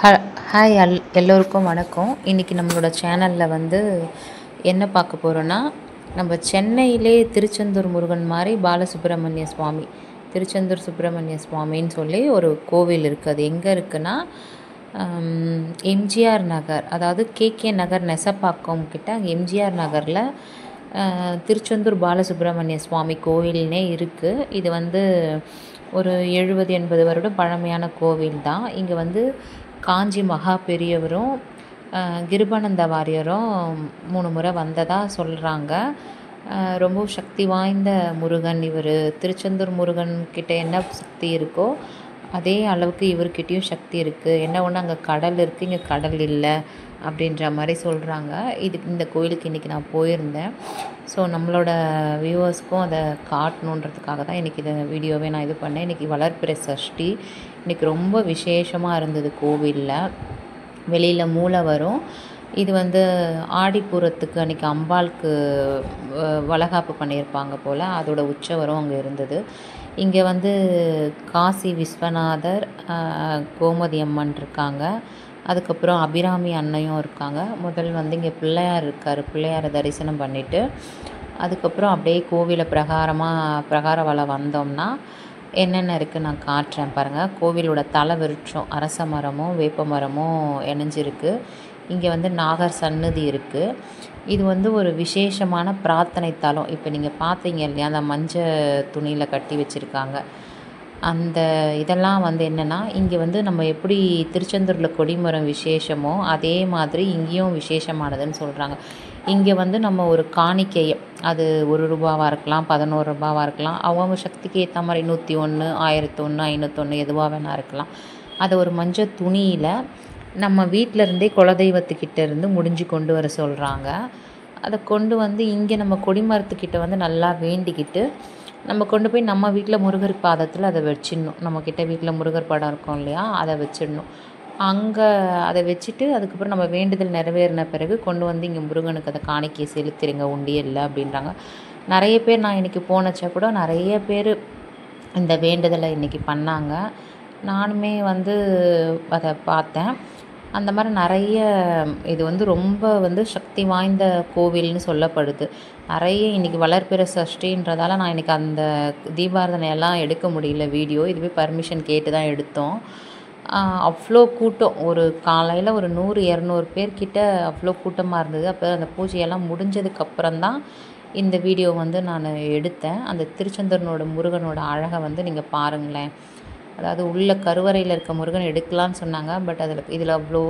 ஹ ஹாய் எல்லோருக்கும் வணக்கம். இன்றைக்கி நம்மளோட சேனலில் என்ன பார்க்க போகிறோன்னா, நம்ம சென்னையிலே திருச்செந்தூர் முருகன் மாதிரி பாலசுப்ரமணிய சுவாமி, திருச்செந்தூர் சுப்பிரமணிய சுவாமின்னு சொல்லி ஒரு கோவில் இருக்குது. அது எங்கே இருக்குன்னா, எம்ஜிஆர் நகர், அதாவது கேகே நகர் நெசப்பாக்கம் கிட்ட அங்கே எம்ஜிஆர் நகரில் திருச்செந்தூர் பாலசுப்ரமணிய சுவாமி கோவில்னே இருக்குது. இது ஒரு 70-80 வருடம் பழமையான கோவில் தான். இங்கே காஞ்சி மகா பெரியவரும் கிருபானந்த வாரியரும் 3 முறை வந்ததாக சொல்கிறாங்க. ரொம்ப சக்தி வாய்ந்த முருகன் இவர். திருச்செந்தூர் முருகன் கிட்ட என்ன சக்தி இருக்கோ அதே அளவுக்கு இவர்கிட்டையும் சக்தி இருக்குது. என்ன ஒன்று, அங்கே கடல் இருக்குது, இங்கே கடல் இல்லை அப்படின்ற மாதிரி சொல்கிறாங்க. இந்த கோயிலுக்கு இன்றைக்கி நான் போயிருந்தேன். ஸோ நம்மளோட வியூவர்ஸ்க்கும் அதை காட்டணுன்றதுக்காக தான் இன்றைக்கி இந்த வீடியோவே நான் இது பண்ணேன். இன்றைக்கி வளர்பிறை சஷ்டி. இன்றைக்கி ரொம்ப விசேஷமாக இருந்தது கோவிலில். வெளியில் மூலை வரும். இது ஆடிப்பூரத்துக்கு அன்றைக்கி அம்பாளுக்கு வளகாப்பு பண்ணியிருப்பாங்க போல், அதோட உற்சவரும் அங்கே இருந்தது. இங்கே காசி விஸ்வநாதர், கோமதி அம்மன் இருக்காங்க. அதுக்கப்புறம் அபிராமி அன்னையும் இருக்காங்க. முதல் இங்கே பிள்ளையார் இருக்கார். பிள்ளையாரை தரிசனம் பண்ணிவிட்டு அதுக்கப்புறம் அப்படியே கோவிலை பிரகார வலை வந்தோம்னா என்னென்ன இருக்குது நான் காட்டுறேன் பாருங்கள். கோவிலோட தலை விருட்சம் அரச மரமும் வேப்ப மரமும் இணைஞ்சிருக்கு. இங்கே நாகர் சன்னதி இருக்குது. இது ஒரு விசேஷமான பிரார்த்தனை தலம். இப்போ நீங்கள் பார்த்தீங்க இல்லையா, அந்த மஞ்சள் துணியில் கட்டி வச்சுருக்காங்க. அந்த இதெல்லாம் என்னென்னா, இங்கே நம்ம எப்படி திருச்செந்தூரில் கொடிமரம் விசேஷமோ அதே மாதிரி இங்கேயும் விசேஷமானதுன்னு சொல்கிறாங்க. இங்கே நம்ம ஒரு காணிக்கையை, அது ₹1 இருக்கலாம், ₹11 இருக்கலாம், அவங்கவுங்க சக்திக்கு ஏற்ற மாதிரி 101, 1001, 501 எதுவாக வேணா இருக்கலாம். அதை ஒரு மஞ்சள் துணியில் நம்ம வீட்டிலருந்தே குலதெய்வத்துக்கிட்ட இருந்து முடிஞ்சு கொண்டு வர சொல்கிறாங்க. அதை கொண்டு இங்கே நம்ம கொடிமரத்துக்கிட்ட நல்லா வேண்டிக்கிட்டு நம்ம கொண்டு போய் நம்ம வீட்டில் முருகர் பாதத்தில் அதை வச்சிடணும். நம்மக்கிட்ட வீட்டில் முருகர் படம் இருக்கும் இல்லையா, அதை வச்சிடணும். அங்கே அதை வச்சுட்டு அதுக்கப்புறம் நம்ம வேண்டுதல் நிறைவேறின பிறகு கொண்டு இங்கே முருகனுக்கு அதை காணிக்கை செலுத்திடுங்க உண்டியல்ல அப்படின்றாங்க. நிறைய பேர், நான் இன்றைக்கி போனச்சா கூட நிறைய பேர் இந்த வேண்டுதலை இன்றைக்கி பண்ணாங்க. நானுமே அதை பார்த்தேன். அந்த மாதிரி நிறைய இது ரொம்ப சக்தி வாய்ந்த கோவில்னு சொல்லப்படுது. நிறைய இன்றைக்கி வளர்பிறை சஷ்டின்றதால நான் இன்றைக்கி அந்த தீபாரதனையெல்லாம் எடுக்க முடியல வீடியோ. இதுவே பர்மிஷன் கேட்டு தான் எடுத்தோம். அவ்வளோ கூட்டம், ஒரு காலையில் ஒரு 100-200 பேர்கிட்ட அவ்வளோ கூட்டமாக இருந்தது. அப்போ அந்த பூஜையெல்லாம் முடிஞ்சதுக்கப்புறம் தான் இந்த வீடியோ நான் எடுத்தேன். அந்த திருச்செந்தூர்னோட முருகனோட அழகை நீங்கள் பாருங்களேன். அதாவது உள்ள கருவறையில் இருக்க முருகன் எடுக்கலான்னு சொன்னாங்க. பட் இதில் அவ்வளோ